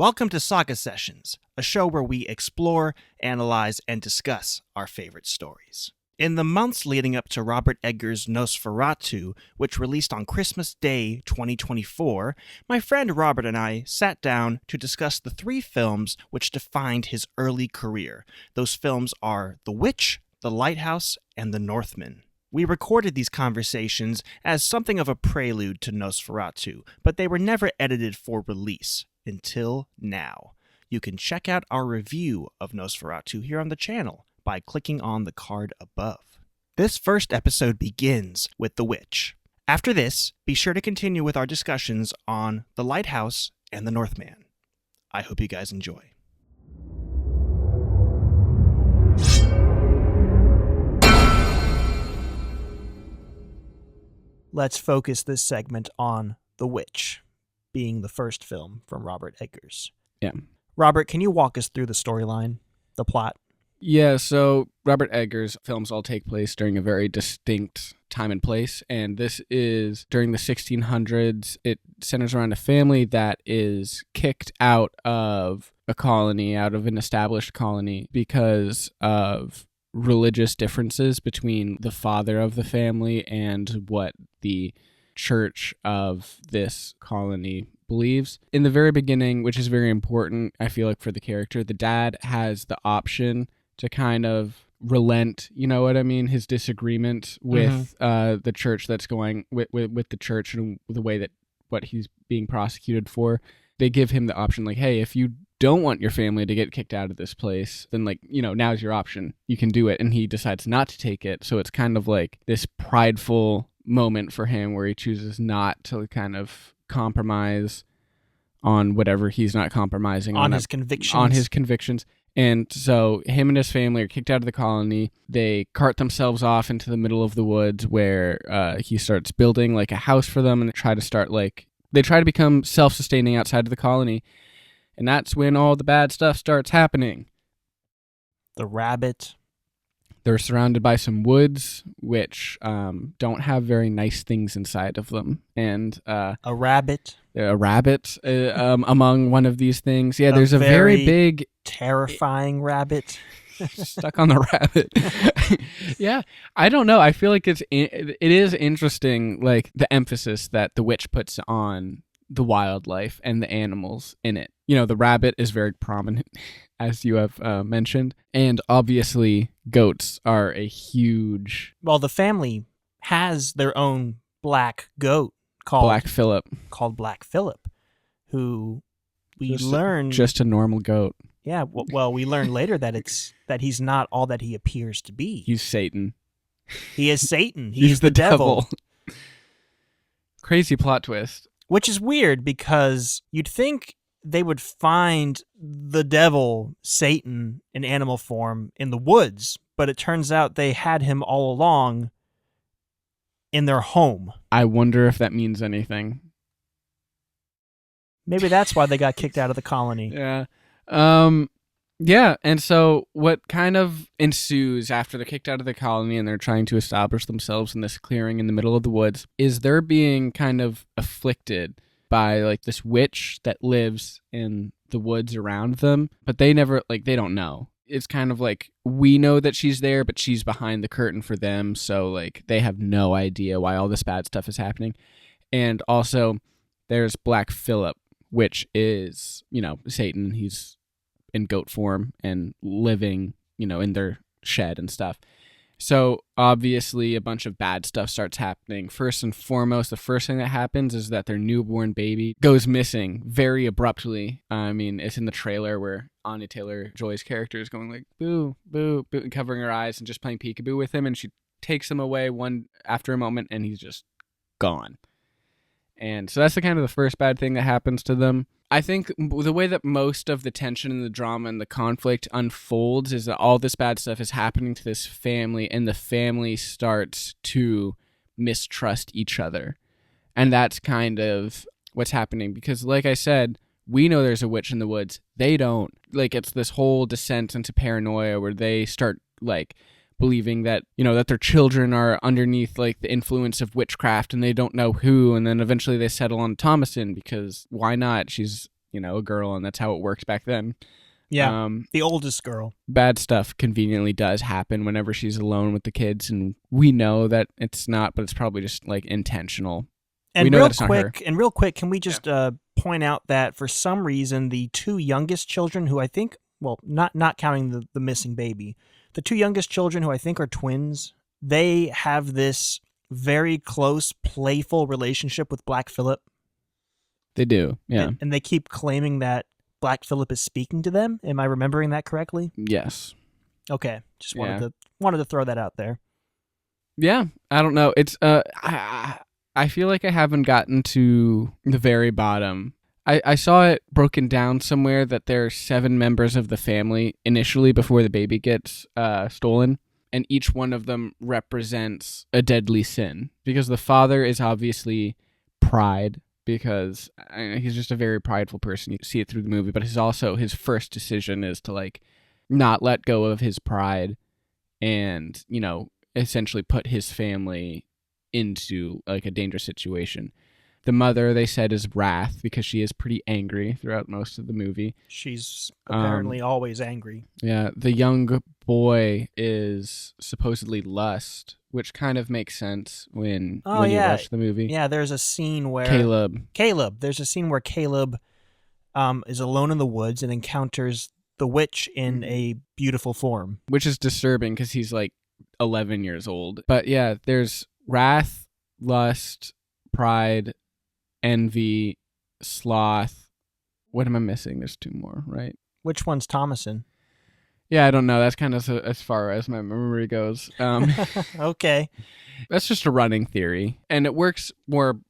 Welcome to Saga Sessions, a show where we explore, analyze, and discuss our favorite stories. In the months leading up to Robert Eggers' Nosferatu, which released on Christmas Day 2024, my friend Robert and I sat down to discuss the three films which defined his early career. Those films are The Witch, The Lighthouse, and The Northman. We recorded these conversations as something of a prelude to Nosferatu, but they were never edited for release until now. You can check out our review of Nosferatu here on the channel by clicking on the card above. This first episode begins with The Witch. After this, be sure to continue with our discussions on The Lighthouse and The Northman. I hope you guys enjoy. Let's focus this segment on The Witch, being the first film from Robert Eggers. Yeah. Robert, can you walk us through the storyline, the plot? Yeah, so Robert Eggers' films all take place during a very distinct time and place, and this is during the 1600s. It centers around a family that is kicked out of a colony, out of an established colony, because of religious differences between the father of the family and what the church of this colony believes. In the very beginning, which is very important, I feel like, for the character, the dad has the option to kind of relent, you know what I mean, his disagreement with the church that's going, with the church and the way that what he's being prosecuted for. They give him the option, like, hey, if you don't want your family to get kicked out of this place, then, like, you know, now's your option. You can do it. And he decides not to take it. So it's kind of like this prideful moment for him where he chooses not to kind of compromise on whatever he's not compromising on his convictions. On his convictions. And so him and his family are kicked out of the colony. They cart themselves off into the middle of the woods where he starts building like a house for them, and they try to become self-sustaining outside of the colony. And that's when all the bad stuff starts happening. The rabbit. They're surrounded by some woods, which don't have very nice things inside of them. And a rabbit. Among one of these things. Yeah, there's a very big... terrifying rabbit. Stuck on the rabbit. Yeah, I don't know. I feel like it is interesting, like, the emphasis that The Witch puts on the wildlife and the animals in it. You know, the rabbit is very prominent, as you have mentioned. And obviously, goats are a huge... Well, the family has their own black goat called Black Phillip. Called Black Phillip, who we learn... Just a normal goat. Yeah, well, we learn later that he's not all that he appears to be. He's Satan. He is Satan. He's the devil. Crazy plot twist. Which is weird because you'd think they would find the devil, Satan, in animal form in the woods, but it turns out they had him all along in their home. I wonder if that means anything. Maybe that's why they got kicked out of the colony. Yeah. Yeah, and so what kind of ensues after they're kicked out of the colony and they're trying to establish themselves in this clearing in the middle of the woods is they're being kind of afflicted by, like, this witch that lives in the woods around them, but they don't know. It's kind of like, we know that she's there, but she's behind the curtain for them, so, like, they have no idea why all this bad stuff is happening. And also, there's Black Phillip, which is, you know, Satan. He's in goat form and living, you know, in their shed and stuff. So obviously a bunch of bad stuff starts happening. First and foremost, the first thing that happens is that their newborn baby goes missing very abruptly. I mean, it's in the trailer where Anya Taylor-Joy's character is going like, boo, boo, boo, and covering her eyes and just playing peekaboo with him. And she takes him away one after a moment and he's just gone. And so that's the kind of the first bad thing that happens to them. I think the way that most of the tension and the drama and the conflict unfolds is that all this bad stuff is happening to this family, and the family starts to mistrust each other. And that's kind of what's happening, because, like I said, we know there's a witch in the woods. They don't. Like, it's this whole descent into paranoia where they start, like, believing that, you know, that their children are underneath, like, the influence of witchcraft and they don't know who, and then eventually they settle on Thomasin because why not? She's a girl, and that's how it worked back then. Yeah, the oldest girl. Bad stuff conveniently does happen whenever she's alone with the kids, and we know that it's not, but it's probably just like intentional. And we know real that it's not her. real quick, can we just point out that for some reason the two youngest children, who I think, well, not counting the missing baby, the two youngest children who I think are twins, they have this very close, playful relationship with Black Phillip. They do, yeah. And they keep claiming that Black Phillip is speaking to them. Am I remembering that correctly? Yes. Okay, just wanted to throw that out there. Yeah, I don't know. It's I feel like I haven't gotten to the very bottom. I saw it broken down somewhere that there are 7 members of the family initially before the baby gets stolen, and each one of them represents a deadly sin. Because the father is obviously pride, because he's just a very prideful person. You see it through the movie, but his first decision is to like not let go of his pride and, essentially put his family into like a dangerous situation. The mother, they said, is wrath, because she is pretty angry throughout most of the movie. She's apparently always angry. Yeah, the young boy is supposedly lust, which kind of makes sense when you watch the movie. Yeah, there's a scene where Caleb. There's a scene where Caleb is alone in the woods and encounters the witch in a beautiful form, which is disturbing because he's like 11 years old. But yeah, there's wrath, lust, pride, envy, sloth. What am I missing? There's 2 more, right? Which one's Thomasin? Yeah, I don't know. That's kind of as far as my memory goes. Okay. That's just a running theory. And it works more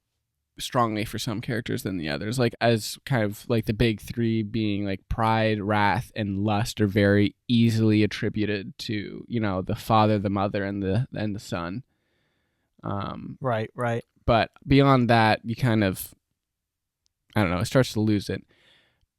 strongly for some characters than the others. Like, as kind of like the big 3 being like pride, wrath, and lust are very easily attributed to, the father, the mother, and the son. Right. But beyond that, you kind of, I don't know, it starts to lose it.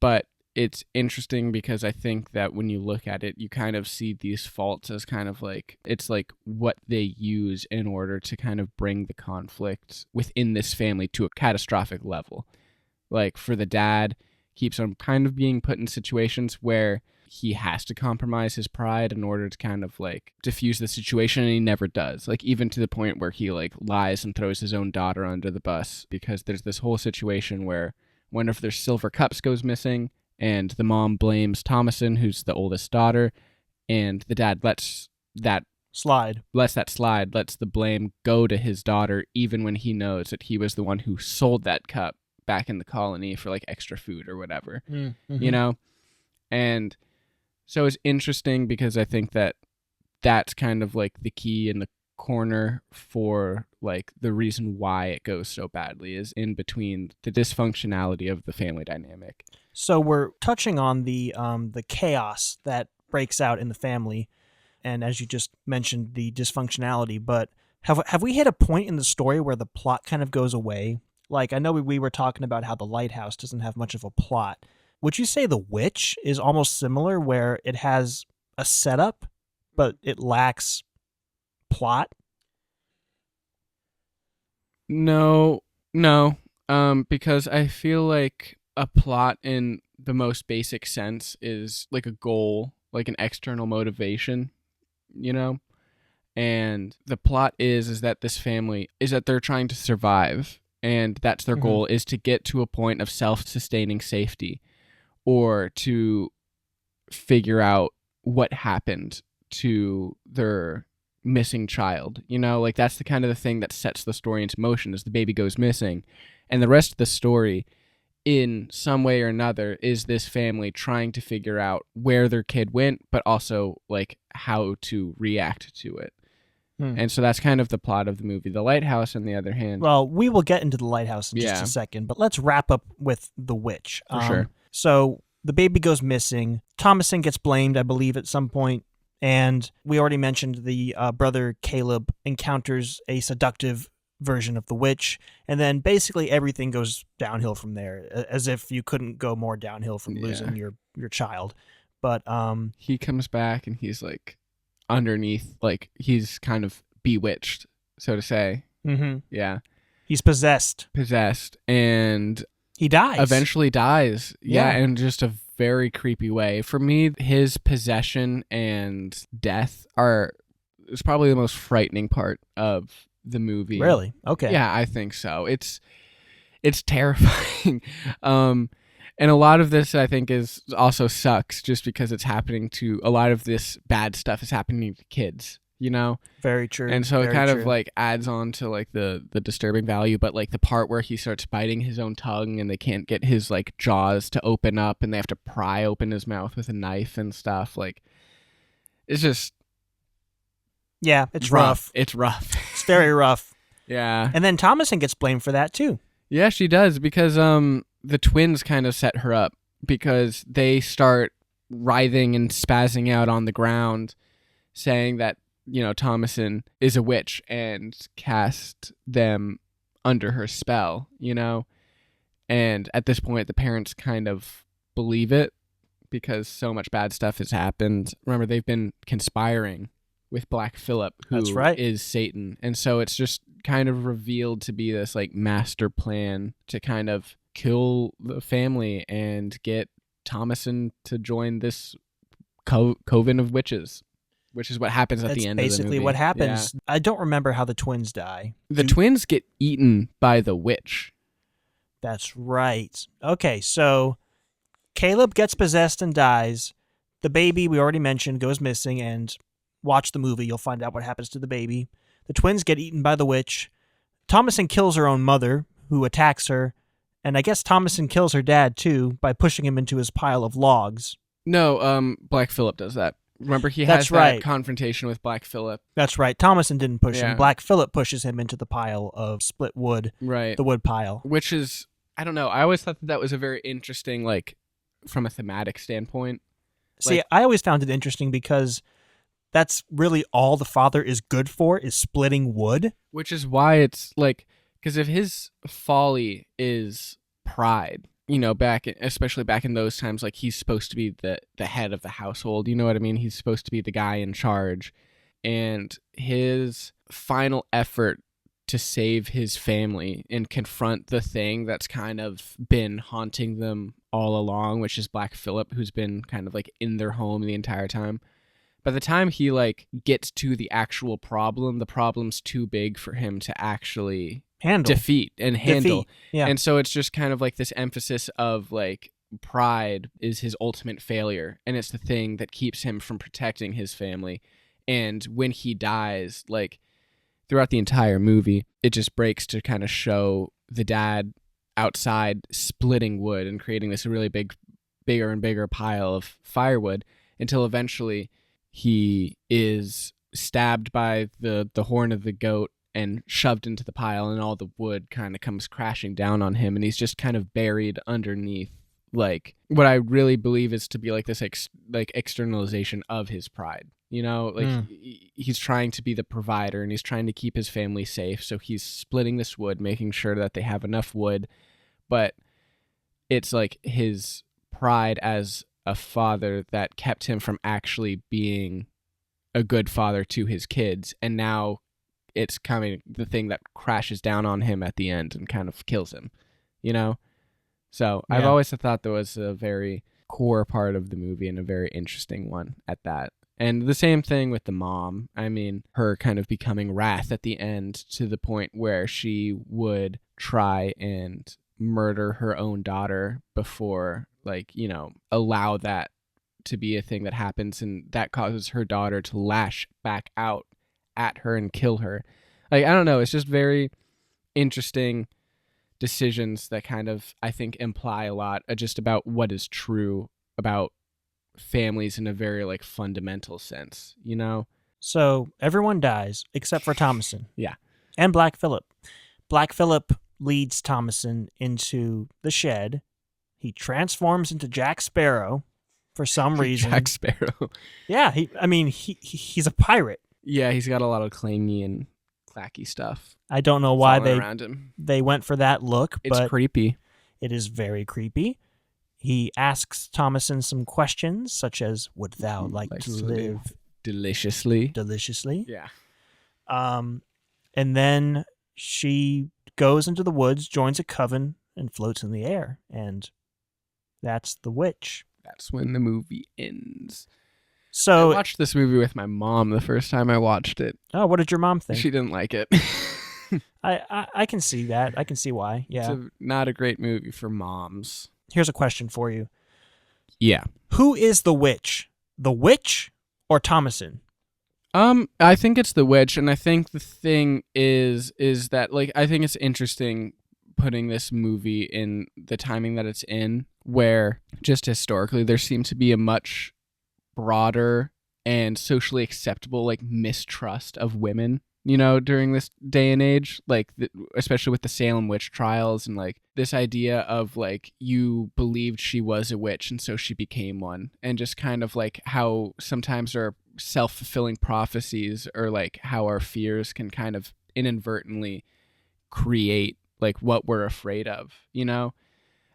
But it's interesting because I think that when you look at it, you kind of see these faults as kind of like, it's like what they use in order to kind of bring the conflict within this family to a catastrophic level. Like for the dad, keeps on kind of being put in situations where he has to compromise his pride in order to kind of like diffuse the situation, and he never does. Like even to the point where he like lies and throws his own daughter under the bus, because there's this whole situation where one of their silver cups goes missing, and the mom blames Thomasin, who's the oldest daughter, and the dad lets that slide, lets the blame go to his daughter, even when he knows that he was the one who sold that cup back in the colony for like extra food or whatever, And so it's interesting because I think that that's kind of like the key in the corner for like the reason why it goes so badly is in between the dysfunctionality of the family dynamic. So we're touching on the chaos that breaks out in the family, and as you just mentioned, the dysfunctionality. But have we hit a point in the story where the plot kind of goes away? Like I know we were talking about how the lighthouse doesn't have much of a plot. Would you say The Witch is almost similar, where it has a setup, but it lacks plot? No, because I feel like a plot in the most basic sense is like a goal, like an external motivation, And the plot is that this family is that they're trying to survive, and that's their goal, is to get to a point of self-sustaining safety, or to figure out what happened to their missing child. Like that's the kind of the thing that sets the story into motion, is the baby goes missing. And the rest of the story, in some way or another, is this family trying to figure out where their kid went, but also like how to react to it. And so that's kind of the plot of the movie. The Lighthouse, on the other hand... Well, we will get into The Lighthouse in just a second, but let's wrap up with The Witch. For sure. So the baby goes missing. Thomasin gets blamed, I believe, at some point. And we already mentioned the brother Caleb encounters a seductive version of the witch. And then basically everything goes downhill from there, as if you couldn't go more downhill from losing your child. But he comes back and he's like underneath, like he's kind of bewitched, so to say. Mm-hmm. Yeah. He's possessed. And... He dies. Eventually dies. Yeah. In just a very creepy way. For me, his possession and death is probably the most frightening part of the movie. Really? Okay. Yeah, I think so. It's terrifying. And a lot of this, I think, is also sucks just because it's happening to a lot of this bad stuff is happening to kids, you know? Very true. And so it Very kind true. of like adds on to like the disturbing value, but like the part where he starts biting his own tongue and they can't get his like jaws to open up and they have to pry open his mouth with a knife and stuff. Like, it's just. Yeah, it's rough. It's rough. It's very rough. Yeah. And then Thomasin gets blamed for that too. Yeah, she does because the twins kind of set her up because they start writhing and spazzing out on the ground saying that, you know, Thomasin is a witch and cast them under her spell, you know? And at this point, the parents kind of believe it because so much bad stuff has happened. Remember, they've been conspiring with Black Phillip, who That's right. is Satan. And so it's just kind of revealed to be this like master plan to kind of kill the family and get Thomasin to join this coven of witches, which is what happens at the end of the movie. That's basically what happens. Yeah. I don't remember how the twins die. The twins get eaten by the witch. That's right. Okay, so Caleb gets possessed and dies. The baby, we already mentioned, goes missing, and watch the movie. You'll find out what happens to the baby. The twins get eaten by the witch. Thomasin kills her own mother, who attacks her. And I guess Thomasin kills her dad, too, by pushing him into his pile of logs. No, Black Phillip does that. Remember, he has that confrontation with Black Phillip. That's right. Thomasin didn't push him. Black Phillip pushes him into the pile of split wood. Right. The wood pile. Which is, I don't know, I always thought that was a very interesting, like, from a thematic standpoint. See, I always found it interesting because that's really all the father is good for, is splitting wood. Which is why it's, like, because if his folly is pride, you know, especially back in those times, like, he's supposed to be the head of the household, you know what I mean? He's supposed to be the guy in charge. And his final effort to save his family and confront the thing that's kind of been haunting them all along, which is Black Phillip, who's been kind of, like, in their home the entire time. By the time he, like, gets to the actual problem, the problem's too big for him to actually defeat and handle. Yeah. And so it's just kind of like this emphasis of, like, pride is his ultimate failure, and it's the thing that keeps him from protecting his family. And when he dies, like, throughout the entire movie, it just breaks to kind of show the dad outside splitting wood and creating this really bigger and bigger pile of firewood until eventually he is stabbed by the horn of the goat and shoved into the pile, and all the wood kind of comes crashing down on him, and he's just kind of buried underneath, like, what I really believe is to be like this externalization of his pride. You know, like, he's trying to be the provider, and he's trying to keep his family safe, so he's splitting this wood, making sure that they have enough wood, but it's like his pride as a father that kept him from actually being a good father to his kids, and now it's coming the thing that crashes down on him at the end and kind of kills him, you know? So I've always thought that was a very core part of the movie and a very interesting one at that. And the same thing with the mom. I mean, her kind of becoming wrath at the end to the point where she would try and murder her own daughter before, like, you know, allow that to be a thing that happens, and that causes her daughter to lash back out at her and kill her. Like, I don't know, it's just very interesting decisions that kind of, I think, imply a lot just about what is true about families in a very, like, fundamental sense, you know? So everyone dies except for Thomasin. Yeah. And Black Phillip. Black Phillip leads Thomasin into the shed. He transforms into Jack Sparrow for some reason. Jack Sparrow. Yeah, he's a pirate. Yeah, he's got a lot of clangy and clacky stuff. I don't know why they went for that look, but it's creepy. It is very creepy. He asks Thomasin some questions, such as, "Would thou like to live deliciously?" Deliciously. Yeah. And then she goes into the woods, joins a coven and floats in the air, and that's the witch. That's when the movie ends. So I watched this movie with my mom the first time I watched it. Oh, what did your mom think? She didn't like it. I can see that. I can see why. Yeah. It's not a great movie for moms. Here's a question for you. Yeah. Who is the witch? The witch or Thomasin? I think it's the witch, and I think the thing is that, like, I think it's interesting putting this movie in the timing that it's in, where just historically there seemed to be a much broader and socially acceptable, like, mistrust of women, you know, during this day and age, like, especially with the Salem witch trials, and, like, this idea of, like, you believed she was a witch and so she became one, and just kind of, like, how sometimes there are self-fulfilling prophecies, or, like, how our fears can kind of inadvertently create, like, what we're afraid of, you know?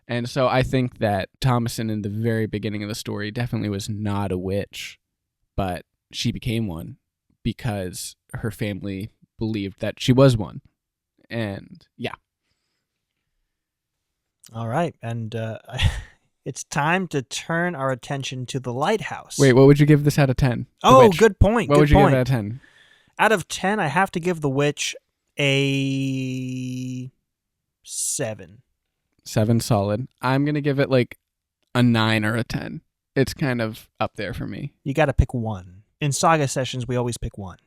And so I think that Thomasin in the very beginning of the story definitely was not a witch, but she became one because her family believed that she was one. And yeah. All right. And it's time to turn our attention to the lighthouse. Wait, what would you give this out of 10? Oh, good point. What would you give it out of 10? Out of 10, I have to give The Witch a 7. 7 solid. I'm going to give it like a 9 or a 10. It's kind of up there for me. You got to pick one. In Saga Sessions, we always pick one.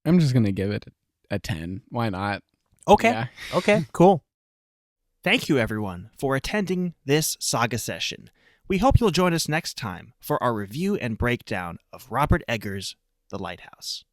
I'm just going to give it a 10. Why not? Okay. Yeah. Okay, cool. Thank you, everyone, for attending this Saga Session. We hope you'll join us next time for our review and breakdown of Robert Eggers' The Lighthouse.